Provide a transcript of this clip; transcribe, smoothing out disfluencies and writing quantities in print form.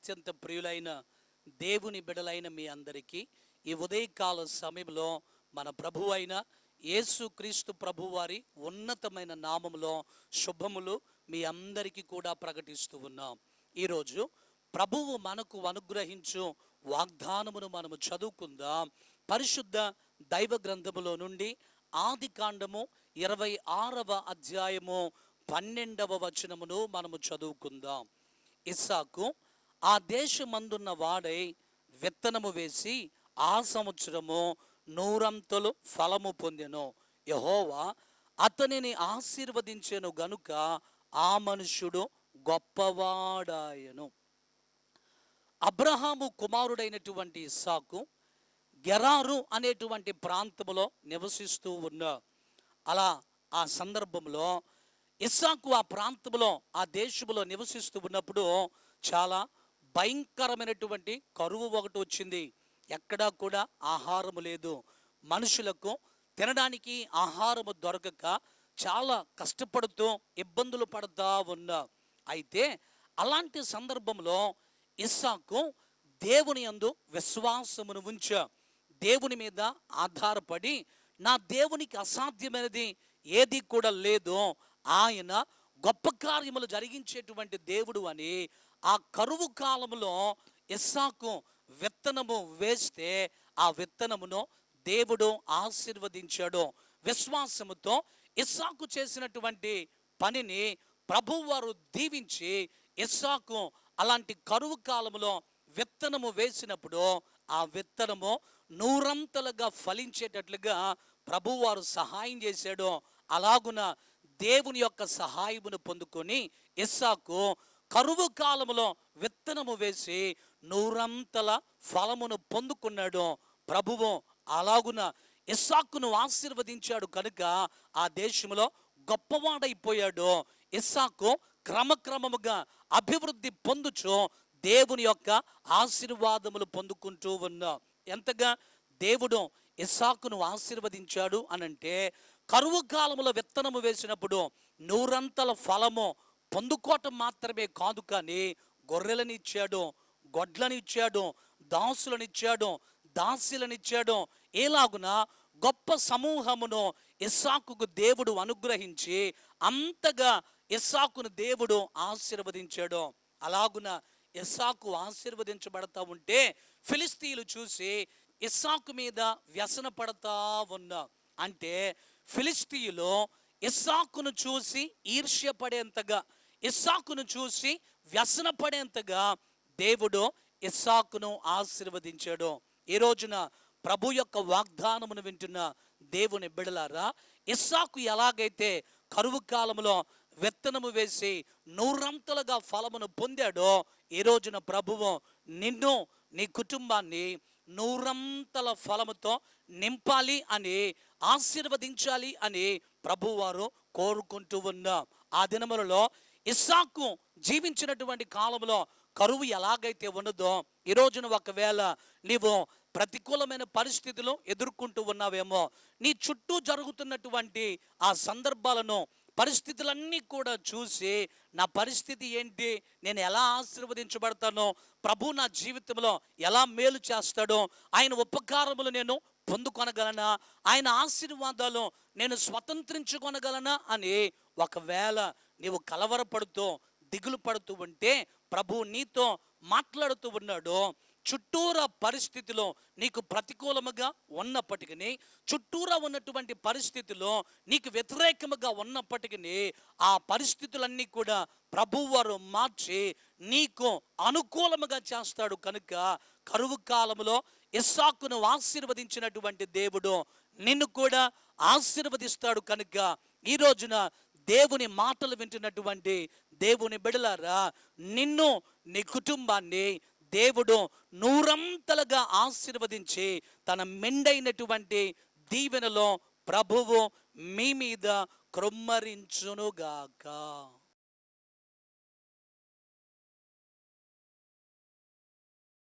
అత్యంత ప్రియులైన దేవుని బిడలైన మీ అందరికీ ఈ ఉదయకాల సమయంలో మన ప్రభు అయిన యేసుక్రీస్తు ప్రభు వారి ఉన్నతమైన నామములో శుభములు మీ అందరికీ కూడా ప్రకటిస్తూ ఉన్నాం. ఈరోజు ప్రభువు మనకు అనుగ్రహించు వాగ్దానమును మనము చదువుకుందాం. పరిశుద్ధ దైవ గ్రంథములో నుండి ఆది కాండము 26వ అధ్యాయము 12వ వచనమును మనము చదువుకుందాం. ఇస్సాకు ఆ దేశమందున్న వాడై విత్తనము వేసి ఆ సంవత్సరము 100 ఫలము పొందెను. యెహోవా అతనిని ఆశీర్వదించెను గనుక ఆ మనుష్యుడు గొప్పవాడాయెను. అబ్రహాము కుమారుడైనటువంటి ఇస్సాకు గెరారు అనేటువంటి ప్రాంతంలో నివసిస్తూ ఉన్నారు. అలా ఆ సందర్భంలో ఇస్సాకు ఆ ప్రాంతంలో ఆ దేశంలో నివసిస్తూ ఉన్నప్పుడు చాలా భయంకరమైనటువంటి కరువు ఒకటి వచ్చింది. ఎక్కడా కూడా ఆహారము లేదు. మనుషులకు తినడానికి ఆహారము దొరకక చాలా కష్టపడుతూ ఇబ్బందులు పడుతూ ఉన్నా. అయితే అలాంటి సందర్భంలో ఇస్సాకు దేవుని యందు విశ్వాసమును ఉంచా. దేవుని మీద ఆధారపడి నా దేవునికి అసాధ్యమైనది ఏది కూడా లేదు, ఆయన గొప్ప కార్యములు జరిగించేటువంటి దేవుడు అని ఆ కరువు కాలంలో ఇస్సాకు విత్తనము వేస్తే ఆ విత్తనమును దేవుడు ఆశీర్వదించాడు. విశ్వాసముతో ఇస్సాకు చేసినటువంటి పనిని ప్రభువారు దీవించి ఇస్సాకు అలాంటి కరువు కాలంలో విత్తనము వేసినప్పుడు ఆ విత్తనము 100 ఫలించేటట్లుగా ప్రభువారు సహాయం చేశాడు. అలాగున దేవుని యొక్క సహాయమును పొందుకొని ఇస్సాకు కరువు కాలంలో విత్తనము వేసి 100 ఫలమును పొందుకున్నాడు. ప్రభువు అలాగున ఇస్సాకును ఆశీర్వదించాడు కనుక ఆ దేశంలో గొప్పవాడైపోయాడు. ఇస్సాకు క్రమక్రమముగా అభివృద్ధి పొందుచు దేవుని యొక్క ఆశీర్వాదములు పొందుకుంటూ ఉన్నా. ఎంతగా దేవుడు ఇస్సాకును ఆశీర్వదించాడు అనంటే కరువు కాలంలో విత్తనము వేసినప్పుడు 100 ఫలము పొందుకోవటం మాత్రమే కాదు, కానీ గొర్రెలనిచ్చాడు, గొడ్లనిచ్చాడు, దాసులనిచ్చాడు, దాసీలనిచ్చాడు. ఎలాగున గొప్ప సమూహమును ఇస్సాకుకు దేవుడు అనుగ్రహించి అంతగా ఇస్సాకును దేవుడు ఆశీర్వదించాడు. అలాగున ఇస్సాకు ఆశీర్వదించబడతా ఉంటే ఫిలిస్తీయులు చూసి ఇస్సాకు మీద వ్యసన పడతా ఉన్నా. అంటే ఫిలిస్తీయులు ఇస్సాకును చూసి ఈర్ష్య పడేంతగా, ఇస్సాకును చూసి వ్యసన పడేంతగా దేవుడు ఇస్సాకును ఆశీర్వదించాడు. ఈ రోజున ప్రభు యొక్క వాగ్దానమును వింటున్న దేవుని బిడలారా, ఇస్సాకు ఎలాగైతే కరువు కాలంలో విత్తనము వేసి 100 ఫలమును పొందాడో, ఈ రోజున ప్రభువు నిన్ను నీ కుటుంబాన్ని 100 ఫలముతో నింపాలి అని, ఆశీర్వదించాలి అని ప్రభువారు కోరుకుంటూ ఉన్నా. ఆ దినములలో ఇస్సాకు జీవించినటువంటి కాలంలో కరువు ఎలాగైతే ఉన్నదో, ఈ రోజున ఒకవేళ నీవు ప్రతికూలమైన పరిస్థితులు ఎదుర్కొంటూ ఉన్నావేమో, నీ చుట్టూ జరుగుతున్నటువంటి ఆ సందర్భాలను, పరిస్థితులన్నీ కూడా చూసి నా పరిస్థితి ఏంటి, నేను ఎలా ఆశీర్వదించబడతానో, ప్రభు నా జీవితంలో ఎలా మేలు చేస్తాడో, ఆయన ఉపకారములు నేను పొందుకొనగలనా, ఆయన ఆశీర్వాదాలు నేను స్వతంత్రించుకొనగలనా అని ఒకవేళ నీవు కలవరపడుతూ దిగులు పడుతూ ఉంటే ప్రభు నీతో మాట్లాడుతూ ఉన్నాడు. చుట్టూరా పరిస్థితిలో నీకు ప్రతికూలముగా ఉన్నప్పటికీ, చుట్టూరా ఉన్నటువంటి పరిస్థితిలో నీకు వ్యతిరేకముగా ఉన్నప్పటికీ ఆ పరిస్థితులన్నీ కూడా ప్రభువారు మార్చి నీకు అనుకూలముగా చేస్తాడు. కనుక కరువు కాలంలో ఇస్సాకును ఆశీర్వదించినటువంటి దేవుడు నిన్ను కూడా ఆశీర్వదిస్తాడు. కనుక ఈ రోజున దేవుని మాటలు వింటున్నటువంటి దేవుని బిడలారా, నిన్ను నీ కుటుంబాన్ని దేవుడు 100 ఆశీర్వదించి తన మెండైనటువంటి దీవెనలో ప్రభువు మీ మీద కృమ్మరించునుగాక.